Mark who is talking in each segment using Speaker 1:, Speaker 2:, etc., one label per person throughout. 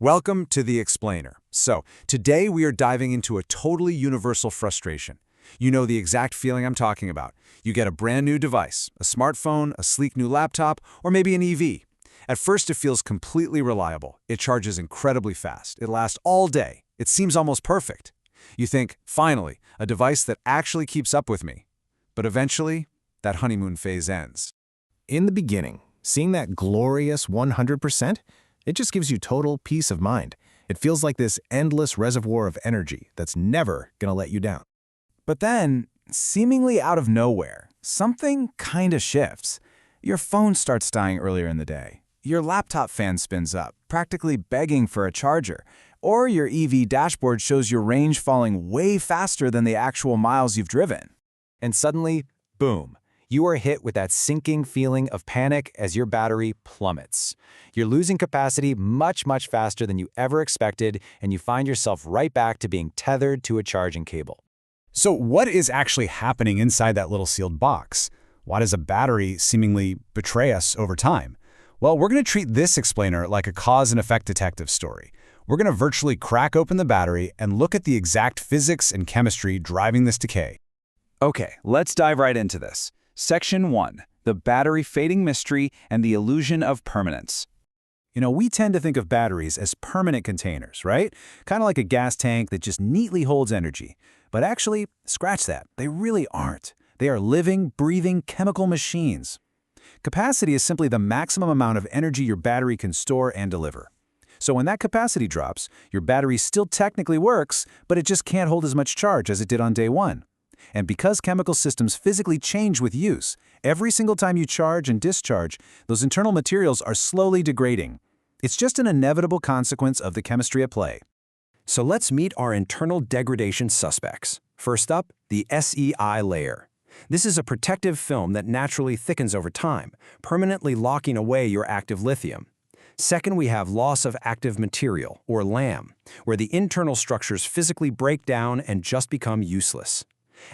Speaker 1: Welcome to The Explainer. So, today we are diving into a totally universal frustration. You know the exact feeling I'm talking about. You get a brand new device, a smartphone, a sleek new laptop, or maybe an EV. At first it feels completely reliable. It charges incredibly fast. It lasts all day. It seems almost perfect. You think, finally, a device that actually keeps up with me. But eventually, that honeymoon phase ends.
Speaker 2: In the beginning, seeing that glorious 100%, it just gives you total peace of mind. It feels like this endless reservoir of energy that's never gonna let you down.
Speaker 3: But then, seemingly out of nowhere, something kinda shifts. Your phone starts dying earlier in the day. Your laptop fan spins up, practically begging for a charger. Or your EV dashboard shows your range falling way faster than the actual miles you've driven. And suddenly, boom, you are hit with that sinking feeling of panic as your battery plummets. You're losing capacity much faster than you ever expected, and you find yourself right back to being tethered to a charging cable.
Speaker 4: So what is actually happening inside that little sealed box? Why does a battery seemingly betray us over time? Well, we're going to treat this explainer like a cause and effect detective story. We're going to virtually crack open the battery and look at the exact physics and chemistry driving this decay.
Speaker 3: Okay, let's dive right into this. Section 1. The battery fading mystery and the illusion of permanence. You know, we tend to think of batteries as permanent containers, right? Kind of like a gas tank that just neatly holds energy. But actually, scratch that. They really aren't. They are living, breathing chemical machines. Capacity is simply the maximum amount of energy your battery can store and deliver. So when that capacity drops, your battery still technically works, but it just can't hold as much charge as it did on day one. And because chemical systems physically change with use, every single time you charge and discharge, those internal materials are slowly degrading. It's just an inevitable consequence of the chemistry at play.
Speaker 5: So let's meet our internal degradation suspects. First up, the SEI layer. This is a protective film that naturally thickens over time, permanently locking away your active lithium. Second, we have loss of active material, or LAM, where the internal structures physically break down and just become useless.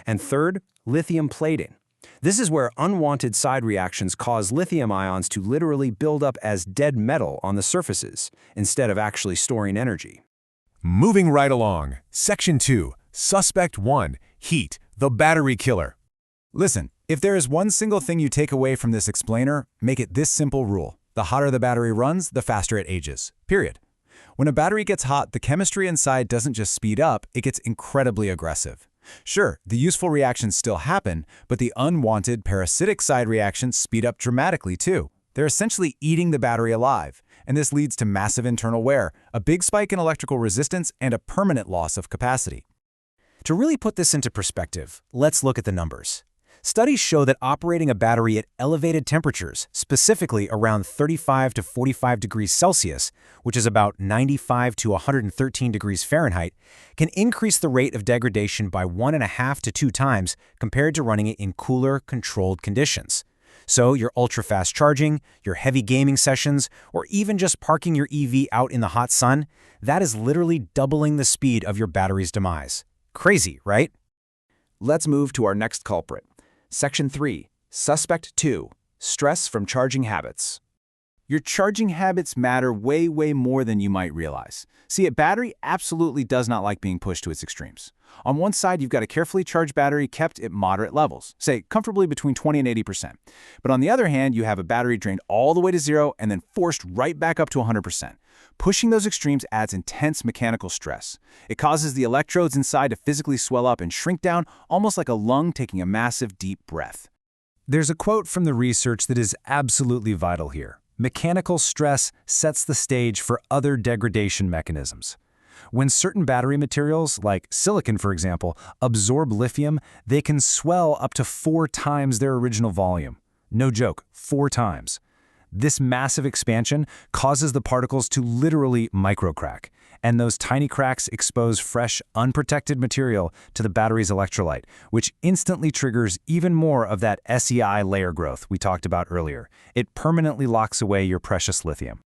Speaker 5: And third, lithium plating. This is where unwanted side reactions cause lithium ions to literally build up as dead metal on the surfaces, instead of actually storing energy.
Speaker 6: Moving right along, Section 2, Suspect 1, Heat, the battery killer.
Speaker 3: Listen, if there is one single thing you take away from this explainer, make it this simple rule. The hotter the battery runs, the faster it ages. Period. When a battery gets hot, the chemistry inside doesn't just speed up, it gets incredibly aggressive. Sure, the useful reactions still happen, but the unwanted parasitic side reactions speed up dramatically too. They're essentially eating the battery alive, and this leads to massive internal wear, a big spike in electrical resistance, and a permanent loss of capacity. To really put this into perspective, let's look at the numbers. Studies show that operating a battery at elevated temperatures, specifically around 35 to 45 degrees Celsius, which is about 95 to 113 degrees Fahrenheit, can increase the rate of degradation by 1.5 to 2 times compared to running it in cooler, controlled conditions. So your ultra-fast charging, your heavy gaming sessions, or even just parking your EV out in the hot sun, that is literally doubling the speed of your battery's demise. Crazy, right? Let's move to our next culprit. Section 3. Suspect 2. Stress from charging habits. Your charging habits matter way more than you might realize. See, a battery absolutely does not like being pushed to its extremes. On one side, you've got a carefully charged battery kept at moderate levels, say comfortably between 20 and 80%. But on the other hand, you have a battery drained all the way to zero and then forced right back up to 100%. Pushing those extremes adds intense mechanical stress. It causes the electrodes inside to physically swell up and shrink down, almost like a lung taking a massive, deep breath. There's a quote from the research that is absolutely vital here. Mechanical stress sets the stage for other degradation mechanisms. When certain battery materials, like silicon for example, absorb lithium, they can swell up to 4 times their original volume. No joke, 4 times. This massive expansion causes the particles to literally microcrack, and those tiny cracks expose fresh, unprotected material to the battery's electrolyte, which instantly triggers even more of that SEI layer growth we talked about earlier. It permanently locks away your precious lithium.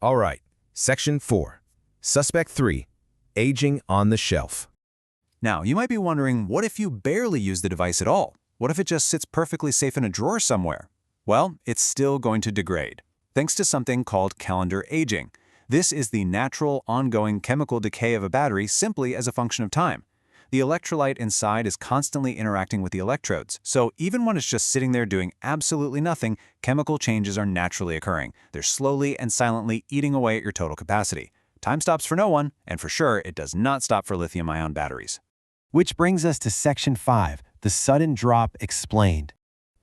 Speaker 2: All right, Section 4. Suspect 3. Aging on the shelf.
Speaker 3: Now, you might be wondering, what if you barely use the device at all? What if it just sits perfectly safe in a drawer somewhere? Well, it's still going to degrade, thanks to something called calendar aging. This is the natural, ongoing chemical decay of a battery simply as a function of time. The electrolyte inside is constantly interacting with the electrodes, so even when it's just sitting there doing absolutely nothing, chemical changes are naturally occurring. They're slowly and silently eating away at your total capacity. Time stops for no one, and for sure, it does not stop for lithium-ion batteries.
Speaker 5: Which brings us to Section 5, the sudden drop explained.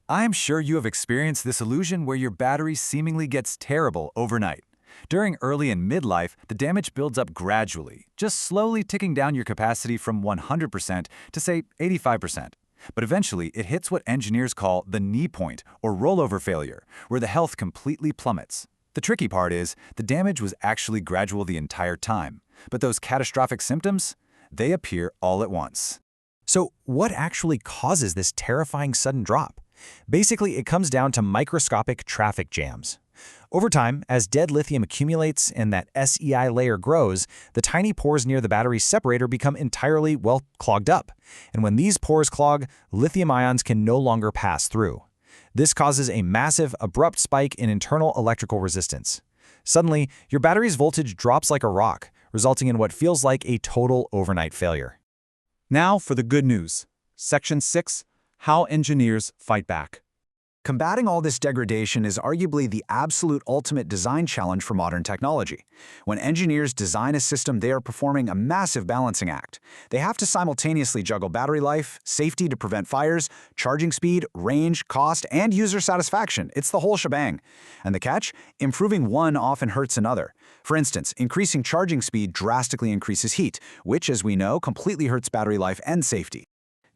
Speaker 1: I am sure you have experienced this illusion where your battery seemingly gets terrible overnight. During early and midlife, the damage builds up gradually, just slowly ticking down your capacity from 100% to, say, 85%. But eventually, it hits what engineers call the knee point, or rollover failure, where the health completely plummets. The tricky part is, the damage was actually gradual the entire time. But those catastrophic symptoms, they appear all at once.
Speaker 3: So what actually causes this terrifying sudden drop? Basically, it comes down to microscopic traffic jams. Over time, as dead lithium accumulates and that SEI layer grows, the tiny pores near the battery's separator become entirely, well, clogged up. And when these pores clog, lithium ions can no longer pass through. This causes a massive, abrupt spike in internal electrical resistance. Suddenly, your battery's voltage drops like a rock, resulting in what feels like a total overnight failure.
Speaker 4: Now for the good news. Section 6, How Engineers Fight Back.
Speaker 1: Combating all this degradation is arguably the absolute ultimate design challenge for modern technology. When engineers design a system, they are performing a massive balancing act. They have to simultaneously juggle battery life, safety to prevent fires, charging speed, range, cost, and user satisfaction. It's the whole shebang. And the catch? Improving one often hurts another. For instance, increasing charging speed drastically increases heat, which, as we know, completely hurts battery life and safety.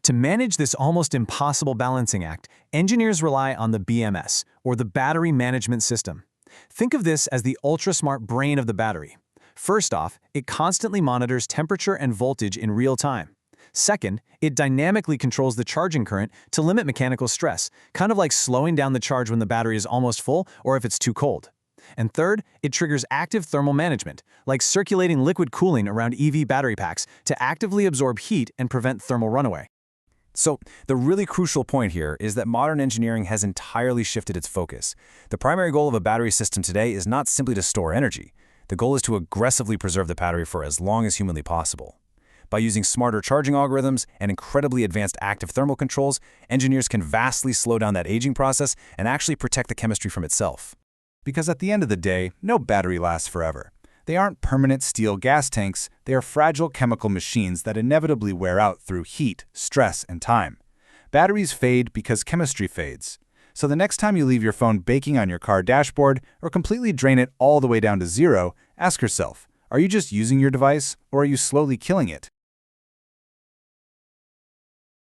Speaker 5: To manage this almost impossible balancing act, engineers rely on the BMS, or the Battery Management System. Think of this as the ultra-smart brain of the battery. First off, it constantly monitors temperature and voltage in real time. Second, it dynamically controls the charging current to limit mechanical stress, kind of like slowing down the charge when the battery is almost full or if it's too cold. And third, it triggers active thermal management, like circulating liquid cooling around EV battery packs to actively absorb heat and prevent thermal runaway.
Speaker 3: So, the really crucial point here is that modern engineering has entirely shifted its focus. The primary goal of a battery system today is not simply to store energy. The goal is to aggressively preserve the battery for as long as humanly possible. By using smarter charging algorithms and incredibly advanced active thermal controls, engineers can vastly slow down that aging process and actually protect the chemistry from itself. Because at the end of the day, no battery lasts forever. They aren't permanent steel gas tanks, they are fragile chemical machines that inevitably wear out through heat, stress, and time. Batteries fade because chemistry fades. So the next time you leave your phone baking on your car dashboard or completely drain it all the way down to zero, ask yourself, are you just using your device or are you slowly killing it?